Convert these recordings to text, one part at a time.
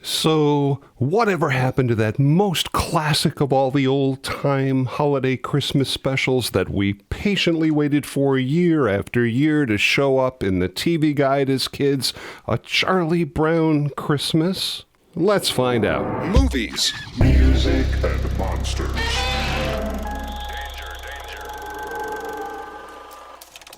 So, whatever happened to that most classic of all the old-time holiday Christmas specials that we patiently waited for year after year to show up in the TV guide as kids, A Charlie Brown Christmas? Let's find out. Movies, music, and monsters.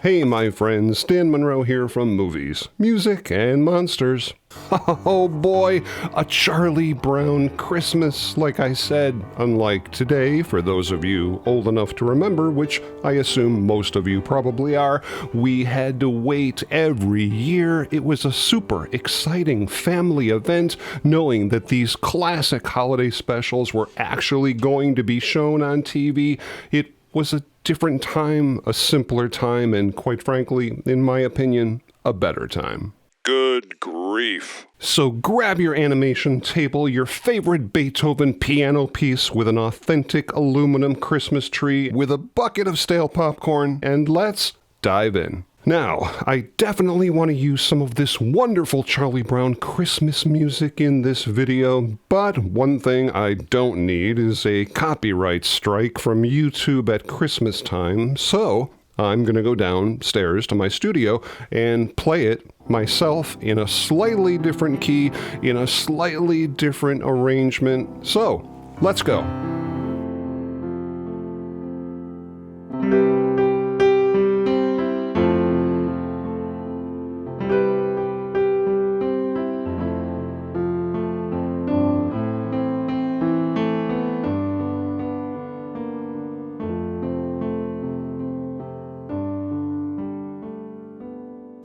Hey, my friends, Dan Monroe here from Movies, Music, and Monsters. Oh boy, A Charlie Brown Christmas, like I said. Unlike today, for those of you old enough to remember, which I assume most of you probably are, we had to wait every year. It was a super exciting family event, knowing that these classic holiday specials were actually going to be shown on TV. It was a different time, a simpler time, and quite frankly, in my opinion, a better time. Good grief. So grab your animation table, your favorite Beethoven piano piece with an authentic aluminum Christmas tree with a bucket of stale popcorn, and let's dive in. Now, I definitely want to use some of this wonderful Charlie Brown Christmas music in this video, but one thing I don't need is a copyright strike from YouTube at Christmas time, so I'm going to go downstairs to my studio and play it myself in a slightly different key, in a slightly different arrangement. So, let's go.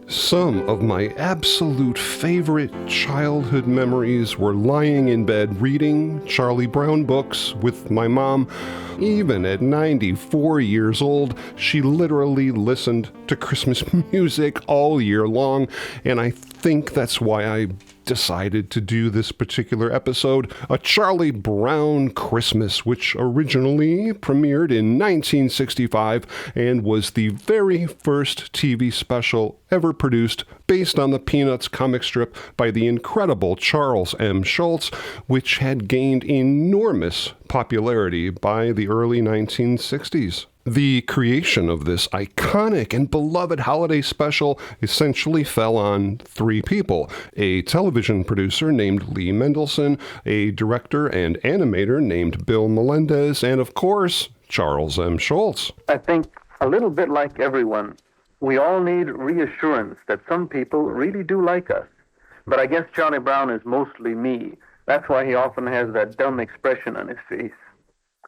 Some of my absolute favorite childhood memories were lying in bed reading Charlie Brown books with my mom. Even at 94 years old, she literally listened to Christmas music all year long, and I think that's why I decided to do this particular episode, A Charlie Brown Christmas, which originally premiered in 1965 and was the very first TV special ever produced based on the Peanuts comic strip by the incredible Charles M. Schulz, which had gained enormous popularity by the early 1960s. The creation of this iconic and beloved holiday special essentially fell on three people: a television producer named Lee Mendelson, a director and animator named Bill Melendez, and of course, Charles M. Schulz. I think a little bit like everyone, we all need reassurance that some people really do like us. But I guess Charlie Brown is mostly me. That's why he often has that dumb expression on his face.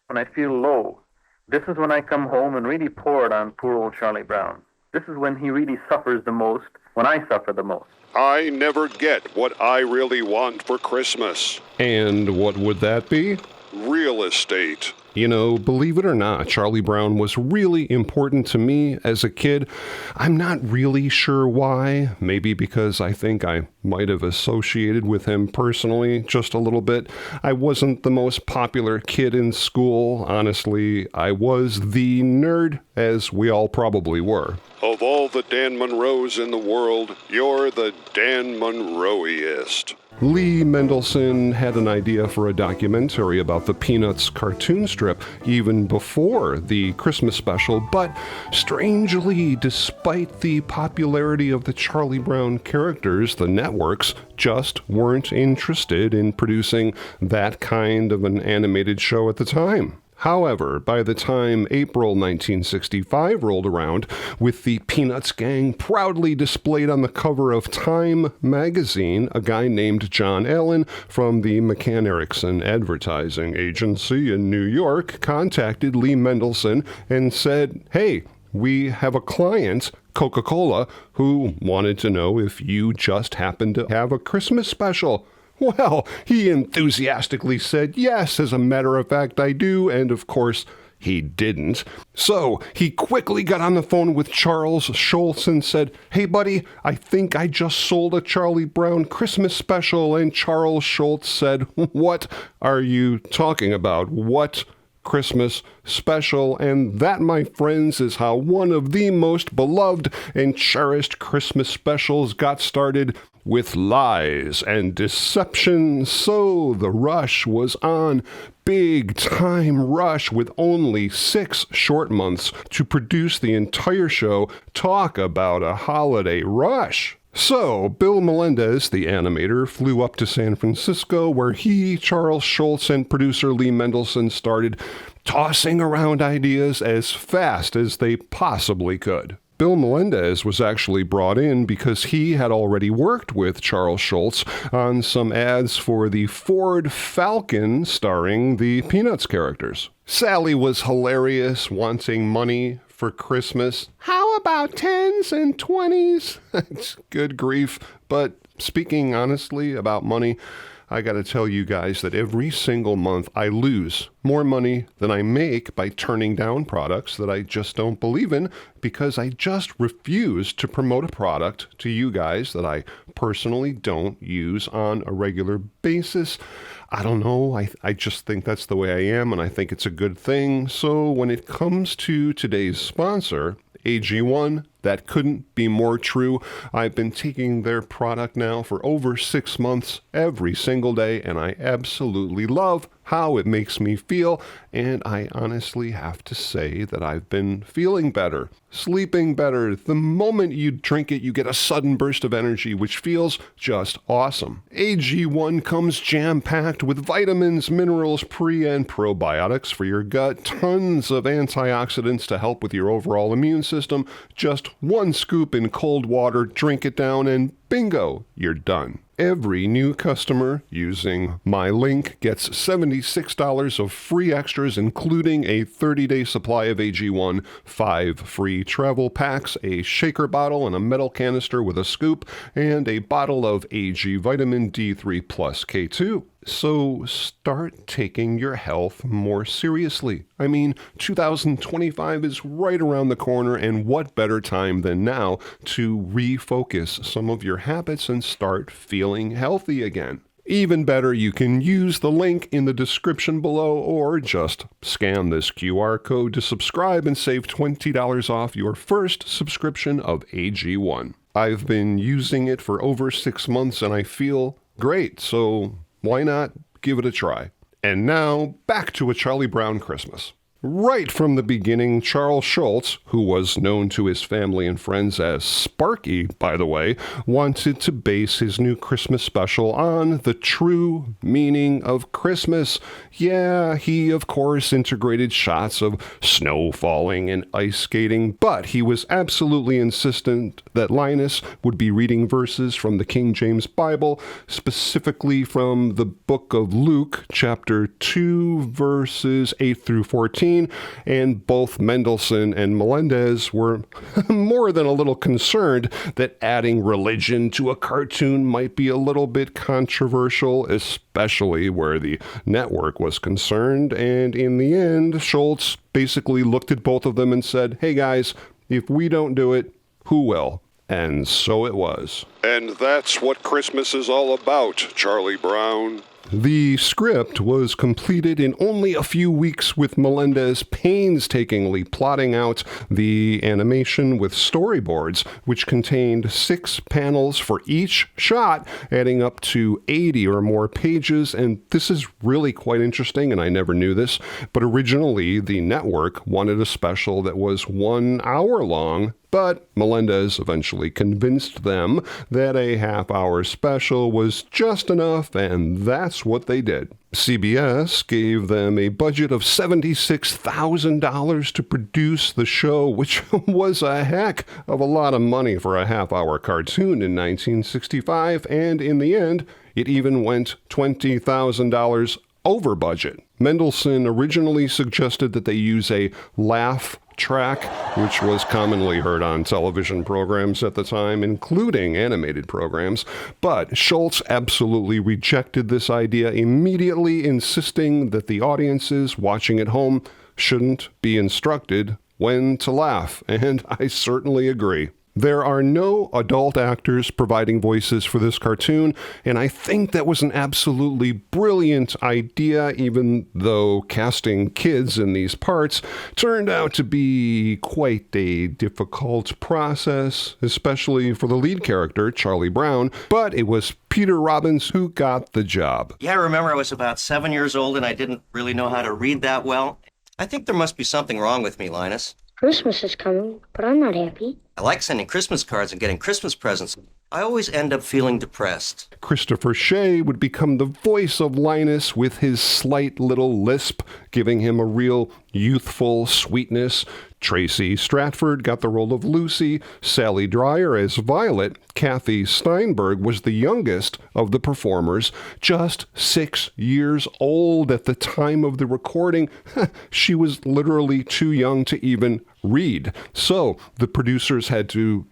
When I feel low, this is when I come home and really pour it on poor old Charlie Brown. This is when he really suffers the most, when I suffer the most. I never get what I really want for Christmas. And what would that be? Real estate. You know, believe it or not, Charlie Brown was really important to me as a kid. I'm not really sure why. Maybe because I think I might have associated with him personally just a little bit. I wasn't the most popular kid in school. Honestly, I was the nerd, as we all probably were. Of all the Dan Monroes in the world, you're the Dan Monroeiest. Lee Mendelson had an idea for a documentary about the Peanuts cartoon strip even before the Christmas special, but strangely, despite the popularity of the Charlie Brown characters, the networks just weren't interested in producing that kind of an animated show at the time. However, by the time April 1965 rolled around, with the Peanuts gang proudly displayed on the cover of Time magazine, a guy named John Allen from the McCann Erickson Advertising Agency in New York contacted Lee Mendelson and said, "Hey, we have a client, Coca-Cola, who wanted to know if you just happened to have a Christmas special." Well, he enthusiastically said, "Yes, as a matter of fact, I do," and of course, he didn't. So he quickly got on the phone with Charles Schulz and said, "Hey, buddy, I think I just sold a Charlie Brown Christmas special." And Charles Schulz said, "What are you talking about? What Christmas special?" And that, my friends, is how one of the most beloved and cherished Christmas specials got started with lies and deception. So the rush was on. Big time rush with only 6 short months to produce the entire show. Talk about a holiday rush. So, Bill Melendez, the animator, flew up to San Francisco where he, Charles Schulz, and producer Lee Mendelson started tossing around ideas as fast as they possibly could. Bill Melendez was actually brought in because he had already worked with Charles Schulz on some ads for the Ford Falcon starring the Peanuts characters. Sally was hilarious, wanting money for Christmas. How about 10s and 20s? It's good grief. But speaking honestly about money, I gotta tell you guys that every single month I lose more money than I make by turning down products that I just don't believe in because I just refuse to promote a product to you guys that I personally don't use on a regular basis. I don't know. I just think that's the way I am, and I think it's a good thing. So when it comes to today's sponsor, AG1, that couldn't be more true. I've been taking their product now for over 6 months every single day, and I absolutely love how it makes me feel, and I honestly have to say that I've been feeling better, sleeping better. The moment you drink it, you get a sudden burst of energy, which feels just awesome. AG1 comes jam-packed with vitamins, minerals, pre- and probiotics for your gut, tons of antioxidants to help with your overall immune system. Just 1 scoop in cold water, drink it down, and bingo, you're done. Every new customer using my link gets $76 of free extras, including a 30-day supply of AG1, 5 free travel packs, a shaker bottle and a metal canister with a scoop, and a bottle of AG Vitamin D3 Plus K2. So start taking your health more seriously. I mean, 2025 is right around the corner, and what better time than now to refocus some of your habits and start feeling healthy again. Even better, you can use the link in the description below or just scan this QR code to subscribe and save $20 off your first subscription of AG1. I've been using it for over 6 months and I feel great, so why not give it a try? And now, back to A Charlie Brown Christmas. Right from the beginning, Charles Schulz, who was known to his family and friends as Sparky, by the way, wanted to base his new Christmas special on the true meaning of Christmas. Yeah, he, of course, integrated shots of snow falling and ice skating, but he was absolutely insistent that Linus would be reading verses from the King James Bible, specifically from the book of Luke, chapter 2, verses 8 through 14, and both Mendelson and Melendez were more than a little concerned that adding religion to a cartoon might be a little bit controversial, especially where the network was concerned. And in the end, Schulz basically looked at both of them and said, "Hey guys, if we don't do it, who will?" And so it was. And that's what Christmas is all about, Charlie Brown. The script was completed in only a few weeks, with Melendez painstakingly plotting out the animation with storyboards, which contained 6 panels for each shot, adding up to 80 or more pages. And this is really quite interesting, and I never knew this, but originally the network wanted a special that was 1 hour long, but Melendez eventually convinced them that a half-hour special was just enough, and that's what they did. CBS gave them a budget of $76,000 to produce the show, which was a heck of a lot of money for a half-hour cartoon in 1965, and in the end, it even went $20,000 over budget. Mendelson originally suggested that they use a laugh track, which was commonly heard on television programs at the time, including animated programs, but Schulz absolutely rejected this idea immediately, insisting that the audiences watching at home shouldn't be instructed when to laugh, and I certainly agree. There are no adult actors providing voices for this cartoon, and I think that was an absolutely brilliant idea, even though casting kids in these parts turned out to be quite a difficult process, especially for the lead character, Charlie Brown, but it was Peter Robbins who got the job. Yeah, I remember I was about 7 years old and I didn't really know how to read that well. I think there must be something wrong with me, Linus. Christmas is coming, but I'm not happy. I like sending Christmas cards and getting Christmas presents. I always end up feeling depressed. Christopher Shea would become the voice of Linus with his slight little lisp, giving him a real youthful sweetness. Tracy Stratford got the role of Lucy, Sally Dreyer as Violet. Kathy Steinberg was the youngest of the performers, just 6 years old at the time of the recording. She was literally too young to even read. So the producers had to,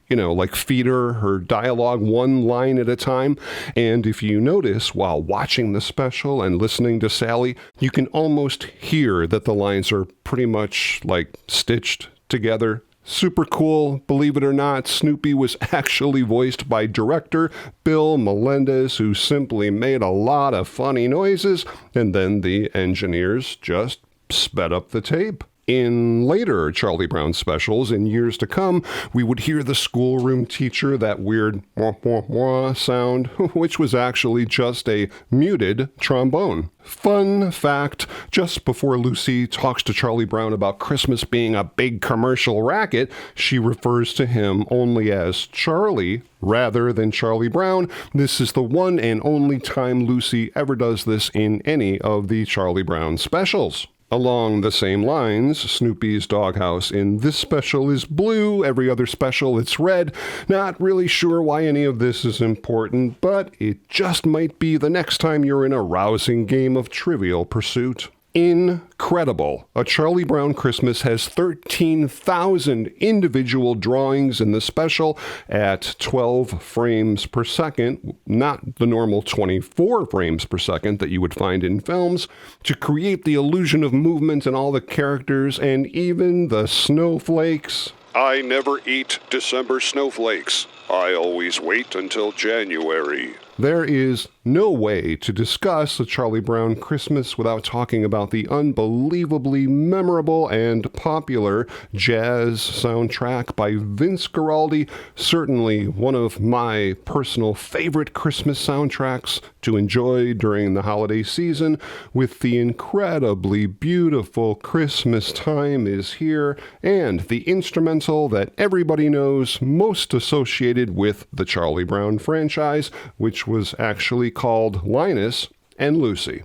feed her dialogue one line at a time. And if you notice, while watching the special and listening to Sally, you can almost hear that the lines are pretty much stitched together. Super cool. Believe it or not, Snoopy was actually voiced by director Bill Melendez, who simply made a lot of funny noises, and then the engineers just sped up the tape. In later Charlie Brown specials, in years to come, we would hear the schoolroom teacher, that weird wah wah wah sound, which was actually just a muted trombone. Fun fact, just before Lucy talks to Charlie Brown about Christmas being a big commercial racket, she refers to him only as Charlie rather than Charlie Brown. This is the one and only time Lucy ever does this in any of the Charlie Brown specials. Along the same lines, Snoopy's doghouse in this special is blue, every other special it's red. Not really sure why any of this is important, but it just might be the next time you're in a rousing game of Trivial Pursuit. Incredible. A Charlie Brown Christmas has 13,000 individual drawings in the special at 12 frames per second, not the normal 24 frames per second that you would find in films, to create the illusion of movement in all the characters and even the snowflakes. I never eat December snowflakes. I always wait until January. There is no way to discuss a Charlie Brown Christmas without talking about the unbelievably memorable and popular jazz soundtrack by Vince Guaraldi, certainly one of my personal favorite Christmas soundtracks to enjoy during the holiday season, with the incredibly beautiful Christmas Time Is Here, and the instrumental that everybody knows most associated with the Charlie Brown franchise, which was actually called Linus and Lucy.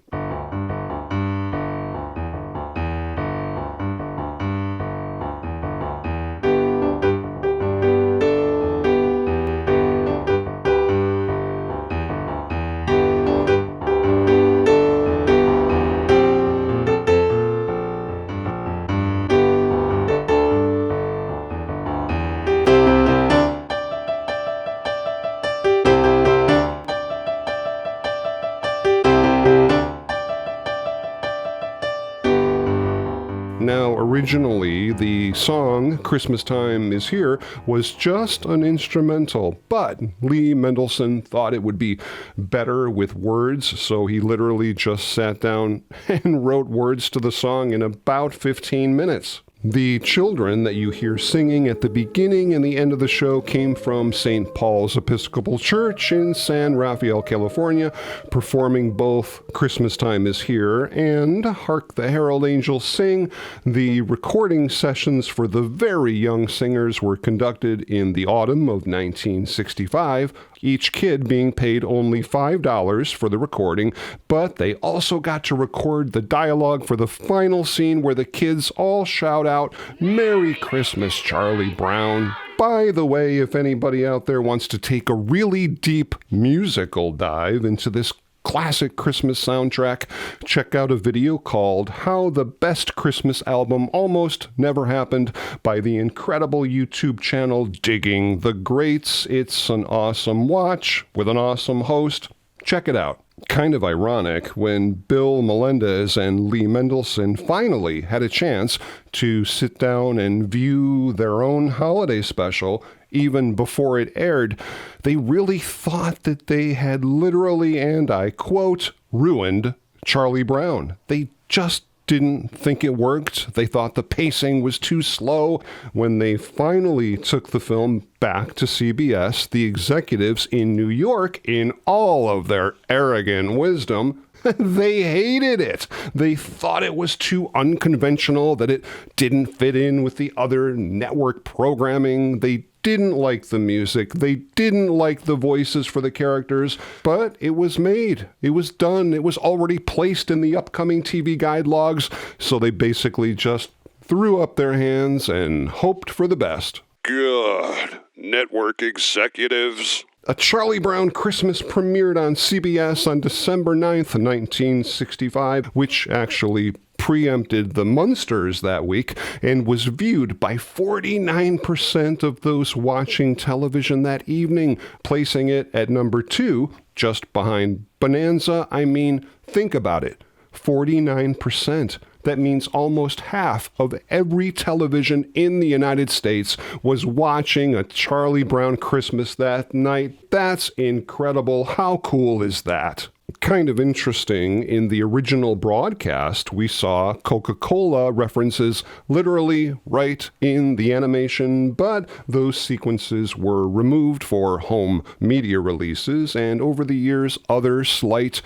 Now, originally, the song Christmas Time Is Here was just an instrumental, but Lee Mendelson thought it would be better with words, so he literally just sat down and wrote words to the song in about 15 minutes. The children that you hear singing at the beginning and the end of the show came from St. Paul's Episcopal Church in San Rafael, California, performing both Christmas Time Is Here and Hark the Herald Angels Sing. The recording sessions for the very young singers were conducted in the autumn of 1965, each kid being paid only $5 for the recording, but they also got to record the dialogue for the final scene where the kids all shout out, "Merry Christmas, Charlie Brown." By the way, if anybody out there wants to take a really deep musical dive into this classic Christmas soundtrack, check out a video called How the Best Christmas Album Almost Never Happened by the incredible YouTube channel Digging the Greats. It's an awesome watch with an awesome host. Check it out. Kind of ironic, when Bill Melendez and Lee Mendelsohn finally had a chance to sit down and view their own holiday special, even before it aired, they really thought that they had literally, and I quote, ruined Charlie Brown. They just didn't think it worked. They thought the pacing was too slow. When they finally took the film back to CBS, the executives in New York, in all of their arrogant wisdom, they hated it. They thought it was too unconventional, that it didn't fit in with the other network programming. They didn't like the music. They didn't like the voices for the characters, but it was made. It was done. It was already placed in the upcoming TV guide logs, so they basically just threw up their hands and hoped for the best. God, network executives. A Charlie Brown Christmas premiered on CBS on December 9th, 1965, which actually preempted the Munsters that week and was viewed by 49% of those watching television that evening, placing it at number 2, just behind Bonanza. I mean, think about it. 49%. That means almost half of every television in the United States was watching A Charlie Brown Christmas that night. That's incredible. How cool is that? Kind of interesting, in the original broadcast, we saw Coca-Cola references literally right in the animation, but those sequences were removed for home media releases, and over the years, other slight,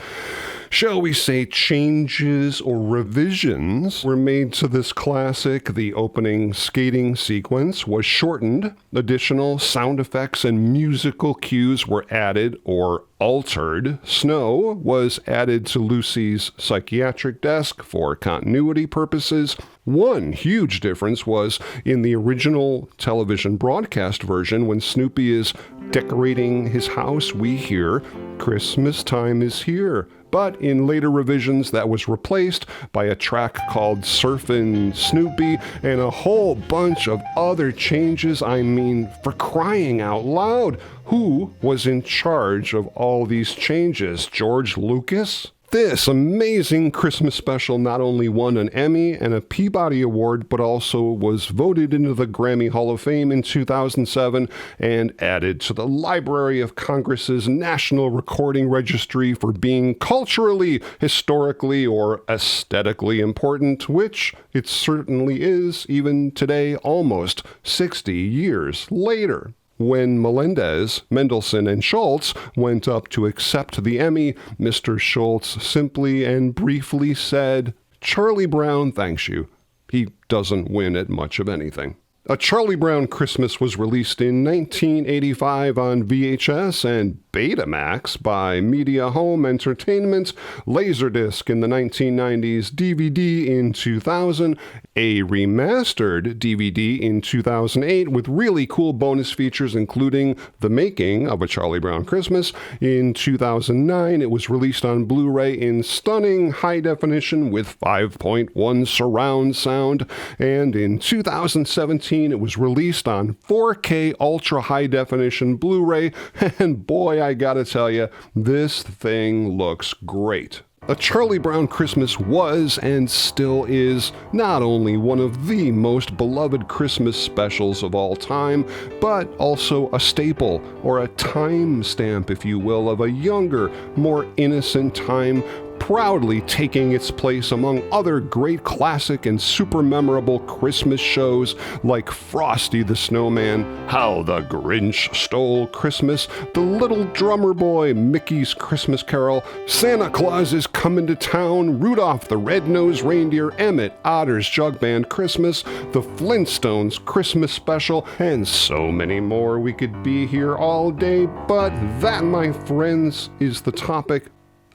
shall we say, changes or revisions were made to this classic. The opening skating sequence was shortened. Additional sound effects and musical cues were added or altered. Snow was added to Lucy's psychiatric desk for continuity purposes. One huge difference was in the original television broadcast version, when Snoopy is decorating his house, we hear, "Christmas time is here." But in later revisions, that was replaced by a track called Surfin' Snoopy and a whole bunch of other changes. I mean, for crying out loud, who was in charge of all these changes? George Lucas? This amazing Christmas special not only won an Emmy and a Peabody Award, but also was voted into the Grammy Hall of Fame in 2007 and added to the Library of Congress's National Recording Registry for being culturally, historically, or aesthetically important, which it certainly is even today, almost 60 years later. When Melendez, Mendelsohn, and Schultz went up to accept the Emmy, Mr. Schultz simply and briefly said, "Charlie Brown thanks you. He doesn't win at much of anything." A Charlie Brown Christmas was released in 1985 on VHS and Betamax by Media Home Entertainment, Laserdisc in the 1990s, DVD in 2000, a remastered DVD in 2008 with really cool bonus features including the making of A Charlie Brown Christmas. In 2009, it was released on Blu-ray in stunning high definition with 5.1 surround sound, and in 2017, it was released on 4K ultra high definition Blu-ray, and boy, I gotta tell you, this thing looks great. A Charlie Brown Christmas was and still is not only one of the most beloved Christmas specials of all time, but also a staple, or a time stamp, if you will, of a younger, more innocent time, proudly taking its place among other great classic and super memorable Christmas shows like Frosty the Snowman, How the Grinch Stole Christmas, The Little Drummer Boy, Mickey's Christmas Carol, Santa Claus is Coming to Town, Rudolph the Red-Nosed Reindeer, Emmett Otter's Jug Band Christmas, The Flintstones Christmas Special, and so many more. We could be here all day, but that, my friends, is the topic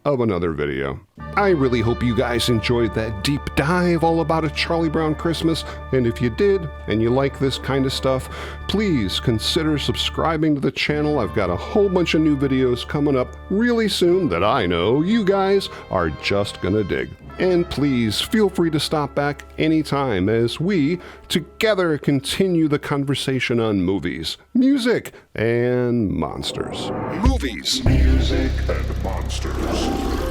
of another video. I really hope you guys enjoyed that deep dive all about A Charlie Brown Christmas, and if you did, and you like this kind of stuff, please consider subscribing to the channel. I've got a whole bunch of new videos coming up really soon that I know you guys are just gonna dig. And please feel free to stop back anytime as we together continue the conversation on movies, music, and monsters. Movies, music, and monsters.